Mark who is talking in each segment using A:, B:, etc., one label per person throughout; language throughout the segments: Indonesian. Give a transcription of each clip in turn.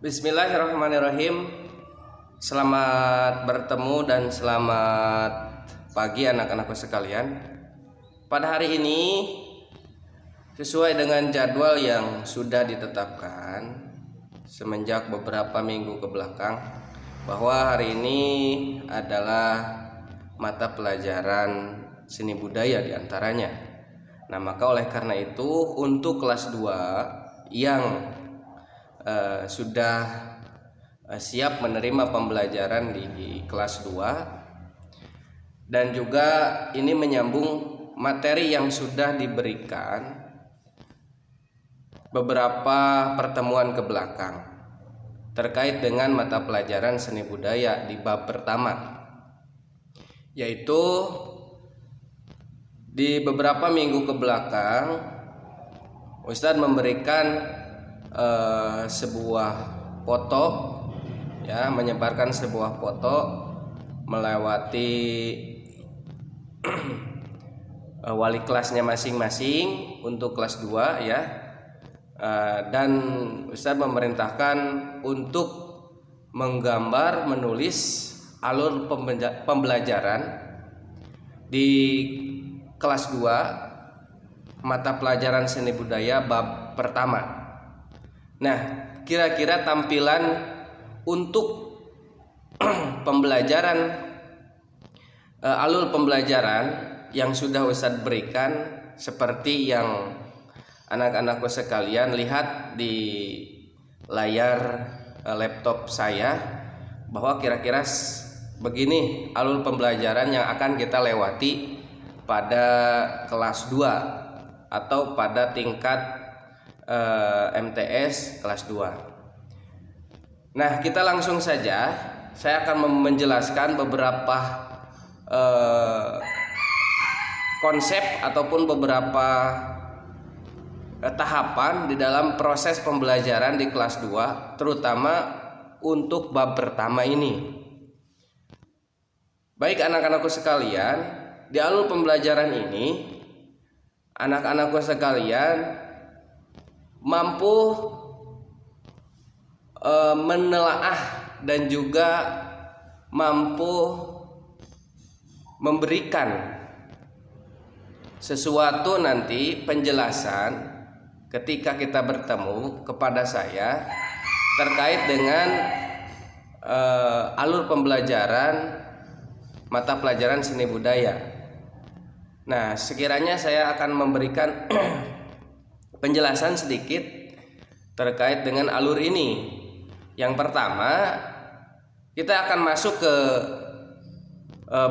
A: Bismillahirrahmanirrahim. Selamat bertemu dan selamat pagi anak-anakku sekalian. Pada hari ini sesuai dengan jadwal yang sudah ditetapkan semenjak beberapa minggu ke belakang, bahwa hari ini adalah mata pelajaran seni budaya diantaranya. Nah, maka oleh karena itu untuk kelas 2 yang sudah siap menerima pembelajaran di kelas 2, dan juga ini menyambung materi yang sudah diberikan beberapa pertemuan ke belakang terkait dengan mata pelajaran seni budaya di bab pertama, yaitu di beberapa minggu ke belakang Ustadz memberikan sebuah foto, ya, menyebarkan sebuah foto melewati wali kelasnya masing-masing untuk kelas 2, ya. Dan Ustadz memerintahkan untuk menggambar, menulis alur pembelajaran di kelas 2 mata pelajaran seni budaya bab pertama. Nah, kira-kira tampilan untuk pembelajaran alur pembelajaran yang sudah Ustadz berikan seperti yang anak-anakku sekalian lihat di layar laptop saya, bahwa kira-kira begini alur pembelajaran yang akan kita lewati pada kelas 2 atau pada tingkat MTS kelas 2. Nah, kita langsung saja. Saya akan menjelaskan beberapa konsep ataupun beberapa tahapan di dalam proses pembelajaran di kelas 2, terutama untuk bab pertama ini. Baik anak-anakku sekalian, di alur pembelajaran ini anak-anakku sekalian mampu menelaah dan juga mampu memberikan sesuatu nanti penjelasan ketika kita bertemu kepada saya terkait dengan alur pembelajaran mata pelajaran seni budaya. Nah, sekiranya saya akan memberikan penjelasan sedikit terkait dengan alur ini. Yang pertama, kita akan masuk ke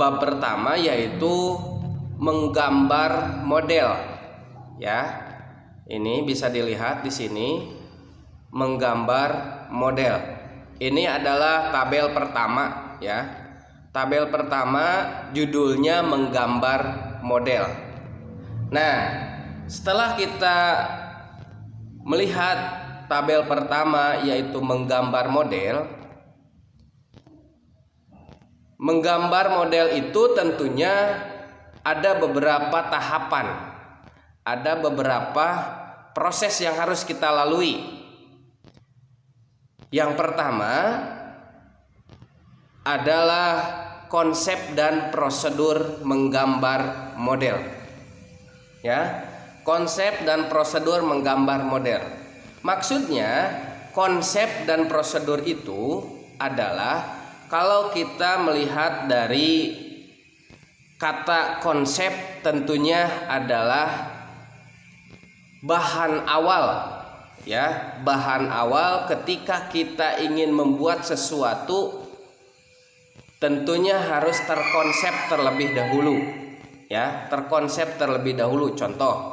A: bab pertama, yaitu menggambar model. Ya, ini bisa dilihat di sini, menggambar model. Ini adalah tabel pertama, ya. Tabel pertama judulnya menggambar model. Nah, setelah kita melihat tabel pertama, yaitu menggambar model, menggambar model itu tentunya ada beberapa tahapan, ada beberapa proses yang harus kita lalui. Yang pertama adalah konsep dan prosedur menggambar model, ya. Konsep dan prosedur menggambar model. Maksudnya, konsep dan prosedur itu adalah kalau kita melihat dari kata konsep, tentunya adalah bahan awal, ya, bahan awal ketika kita ingin membuat sesuatu, tentunya harus terkonsep terlebih dahulu, ya, terkonsep terlebih dahulu. Contoh,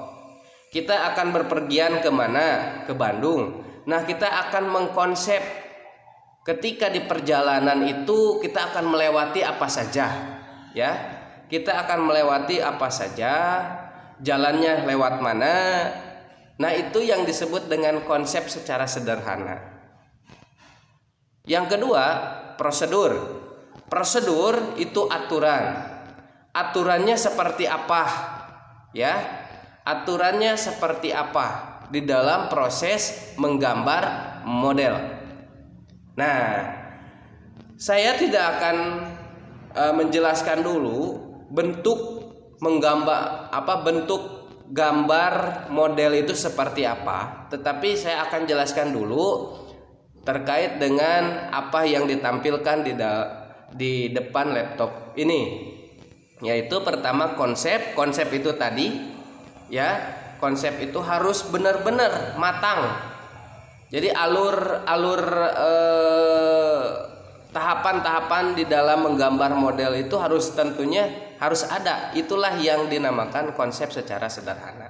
A: kita akan berpergian kemana? Ke Bandung. Nah, kita akan mengkonsep ketika di perjalanan itu kita akan melewati apa saja, ya. Kita akan melewati apa saja, jalannya lewat mana. Nah, itu yang disebut dengan konsep secara sederhana. Yang kedua, prosedur. Prosedur itu aturan. Aturannya seperti apa? Ya. Aturannya seperti apa di dalam proses menggambar model. Nah, saya tidak akan menjelaskan dulu bentuk gambar model itu seperti apa, tetapi saya akan jelaskan dulu terkait dengan apa yang ditampilkan di depan laptop ini, yaitu pertama konsep itu tadi ya. Konsep itu harus benar-benar matang. Jadi tahapan-tahapan di dalam menggambar model itu tentunya harus ada. Itulah yang dinamakan konsep secara sederhana.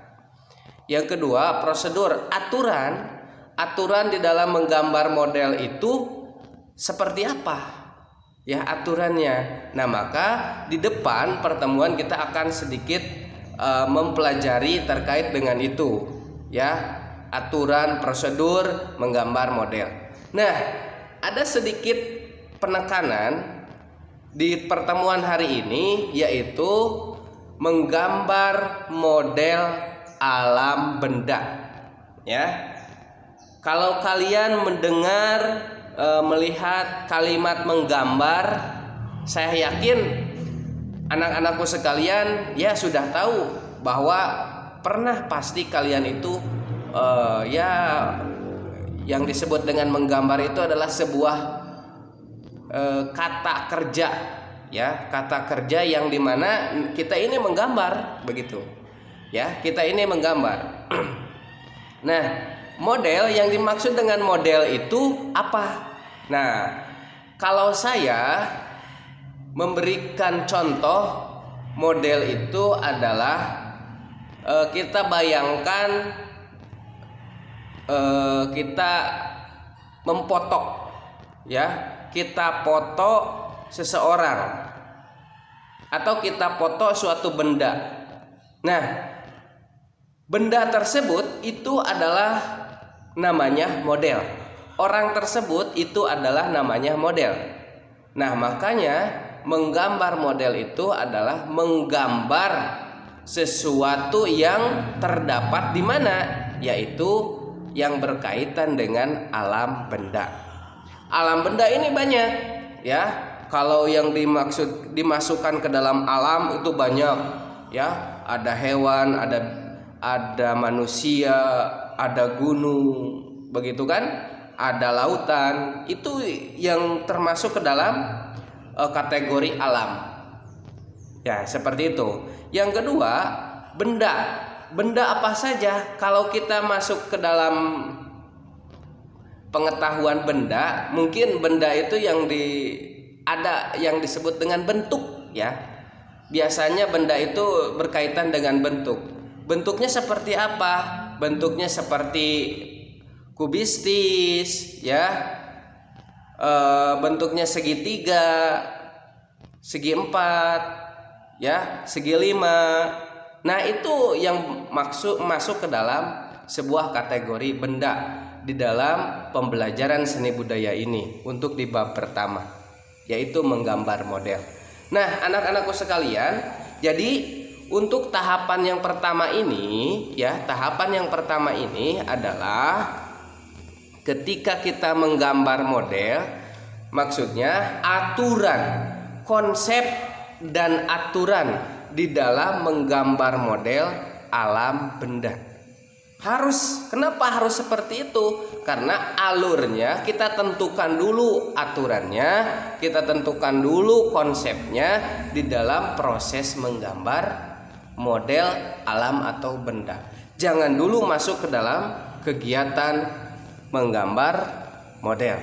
A: Yang kedua, prosedur, aturan di dalam menggambar model itu seperti apa? Ya, aturannya. Nah, maka di depan pertemuan kita akan sedikit mempelajari terkait dengan itu, ya, aturan prosedur menggambar model. Nah, ada sedikit penekanan di pertemuan hari ini, yaitu menggambar model alam benda, ya. Kalau kalian mendengar melihat kalimat menggambar, saya yakin anak-anakku sekalian ya sudah tahu bahwa pernah pasti kalian itu yang disebut dengan menggambar itu adalah sebuah kata kerja, ya, kata kerja yang dimana kita ini menggambar, begitu ya, kita ini menggambar. Nah, model yang dimaksud dengan model itu apa? Nah, kalau saya memberikan contoh model itu adalah kita bayangkan kita memfoto, ya, kita foto seseorang atau kita foto suatu benda. Nah, benda tersebut itu adalah namanya model. Orang tersebut itu adalah namanya model. Nah, makanya menggambar model itu adalah menggambar sesuatu yang terdapat di mana, yaitu yang berkaitan dengan alam benda. Alam benda ini banyak, ya. Kalau yang dimasukkan ke dalam alam itu banyak, ya. Ada hewan, ada manusia, ada gunung, begitu kan? Ada lautan. Itu yang termasuk ke dalam kategori alam, ya, seperti itu. Yang kedua, benda apa saja. Kalau kita masuk ke dalam pengetahuan benda, mungkin benda itu ada yang disebut dengan bentuk, ya. Biasanya benda itu berkaitan dengan bentuk. Bentuknya seperti apa? Bentuknya seperti kubistis, ya. Bentuknya segitiga, segi empat, ya, segi lima. Nah, itu yang masuk ke dalam sebuah kategori benda di dalam pembelajaran seni budaya ini untuk di bab pertama, yaitu menggambar model. Nah, anak-anakku sekalian, jadi untuk tahapan yang pertama ini, ya, tahapan yang pertama ini adalah ketika kita menggambar model, maksudnya aturan, konsep dan aturan di dalam menggambar model alam benda. Kenapa harus seperti itu? Karena alurnya kita tentukan dulu, aturannya kita tentukan dulu, konsepnya di dalam proses menggambar model alam atau benda. Jangan dulu masuk ke dalam kegiatan menggambar model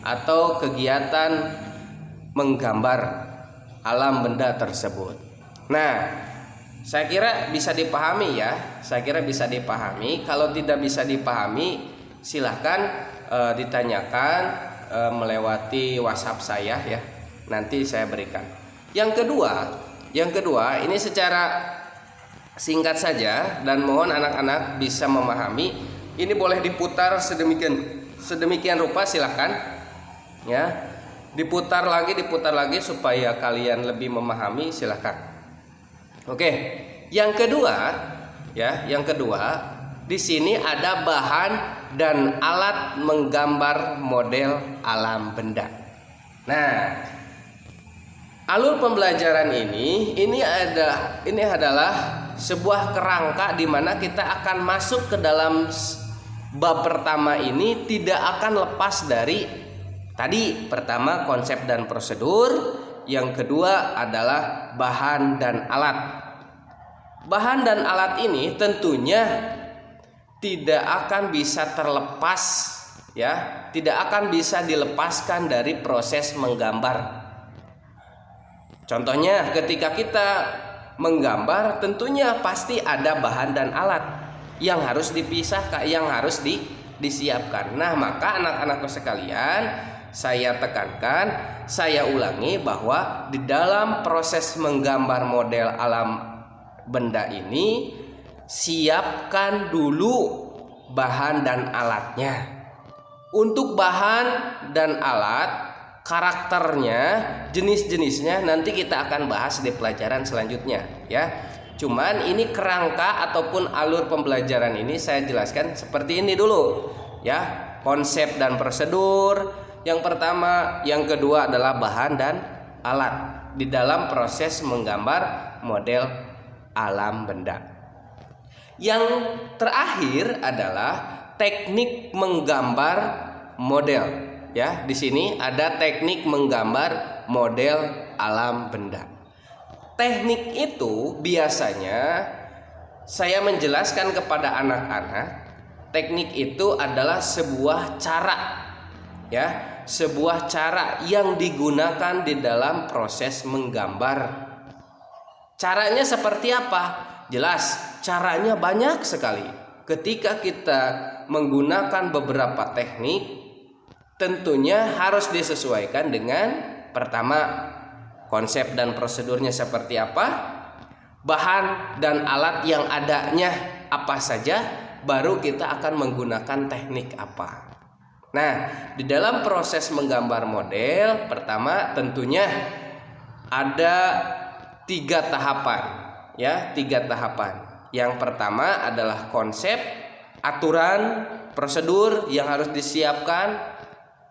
A: atau kegiatan menggambar alam benda tersebut. Nah, saya kira bisa dipahami, ya. Saya kira bisa dipahami. Kalau tidak bisa dipahami, silahkan ditanyakan melewati WhatsApp saya, ya. Nanti saya berikan. Yang kedua, ini secara singkat saja dan mohon anak-anak bisa memahami. Ini boleh diputar sedemikian rupa, silahkan, ya. Diputar lagi supaya kalian lebih memahami, silahkan. Oke, yang kedua, Di sini ada bahan dan alat menggambar model alam benda. Nah, alur pembelajaran ini adalah sebuah kerangka di mana kita akan masuk ke dalam bab pertama ini tidak akan lepas dari tadi pertama konsep dan prosedur, yang kedua adalah bahan dan alat. Bahan dan alat ini tentunya tidak akan bisa terlepas, ya, tidak akan bisa dilepaskan dari proses menggambar. Contohnya ketika kita menggambar tentunya pasti ada bahan dan alat yang harus dipisahkan, yang harus disiapkan. Nah, maka anak-anakku sekalian, saya tekankan, saya ulangi bahwa di dalam proses menggambar model alam benda ini siapkan dulu bahan dan alatnya. Untuk bahan dan alat, karakternya, jenis-jenisnya nanti kita akan bahas di pelajaran selanjutnya, ya. Cuman ini kerangka ataupun alur pembelajaran ini saya jelaskan seperti ini dulu, ya. Konsep dan prosedur yang pertama, yang kedua adalah bahan dan alat di dalam proses menggambar model alam benda. Yang terakhir adalah teknik menggambar model. Ya, di sini ada teknik menggambar model alam benda. Teknik itu biasanya saya menjelaskan kepada anak-anak, teknik itu adalah sebuah cara, ya, sebuah cara yang digunakan di dalam proses menggambar. Caranya seperti apa? Jelas, caranya banyak sekali. Ketika kita menggunakan beberapa teknik, tentunya harus disesuaikan dengan pertama, konsep dan prosedurnya seperti apa, bahan dan alat yang adanya apa saja, baru kita akan menggunakan teknik apa. Nah, di dalam proses menggambar model, pertama tentunya ada 3 tahapan, ya, 3 tahapan. Yang pertama adalah konsep, aturan, prosedur yang harus disiapkan,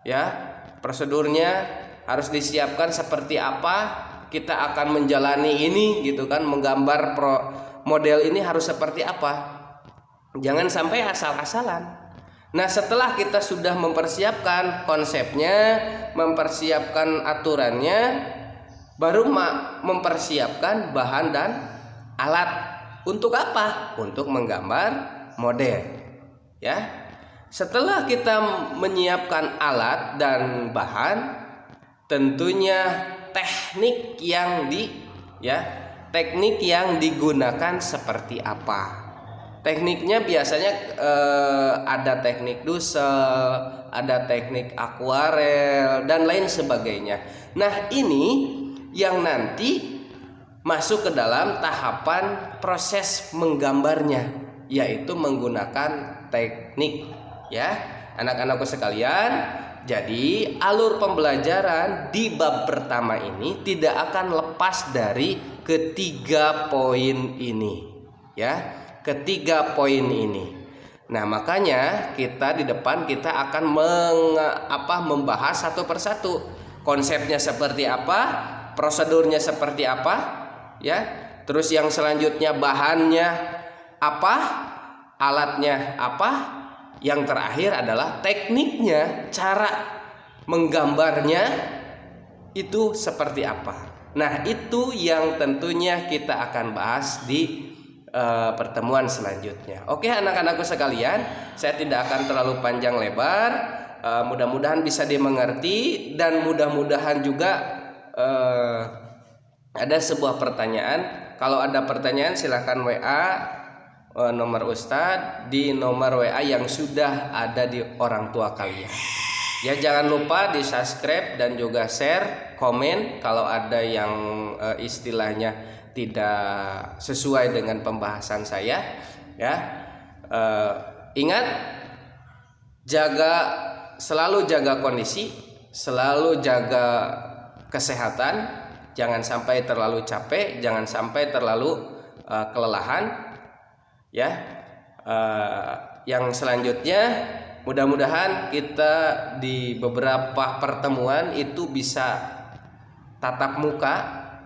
A: ya, prosedurnya harus disiapkan seperti apa kita akan menjalani ini, gitu kan, menggambar model ini harus seperti apa, jangan sampai asal-asalan. Nah, setelah kita sudah mempersiapkan konsepnya, mempersiapkan aturannya, baru mempersiapkan bahan dan alat. Untuk apa? Untuk menggambar model, ya. Setelah kita menyiapkan alat dan bahan, tentunya teknik yang digunakan seperti apa. Tekniknya biasanya ada teknik dusel, ada teknik akuarel dan lain sebagainya. Nah, ini yang nanti masuk ke dalam tahapan proses menggambarnya, yaitu menggunakan teknik, ya, anak-anakku sekalian. Jadi alur pembelajaran di bab pertama ini tidak akan lepas dari ketiga poin ini, ya, ketiga poin ini. Nah, makanya kita di depan kita akan membahas satu persatu, konsepnya seperti apa, prosedurnya seperti apa, ya, terus yang selanjutnya bahannya apa, alatnya apa, yang terakhir adalah tekniknya, cara menggambarnya itu seperti apa. Nah, itu yang tentunya kita akan bahas di pertemuan selanjutnya. Oke, anak-anakku sekalian, saya tidak akan terlalu panjang lebar, mudah-mudahan bisa dimengerti, dan mudah-mudahan juga ada sebuah pertanyaan. Kalau ada pertanyaan silahkan WA nomor Ustadz di nomor WA yang sudah ada di orang tua kalian. Ya, jangan lupa di subscribe dan juga share, komen kalau ada yang istilahnya tidak sesuai dengan pembahasan saya, ya. Ingat, selalu jaga kondisi, selalu jaga kesehatan. Jangan sampai terlalu capek, jangan sampai terlalu kelelahan, ya. yang selanjutnya mudah-mudahan kita di beberapa pertemuan itu bisa tatap muka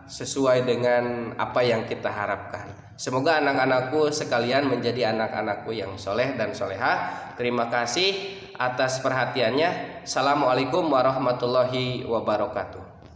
A: sesuai dengan apa yang kita harapkan. Semoga anak-anakku sekalian menjadi anak-anakku yang soleh dan solehah. Terima kasih atas perhatiannya. Assalamualaikum warahmatullahi wabarakatuh.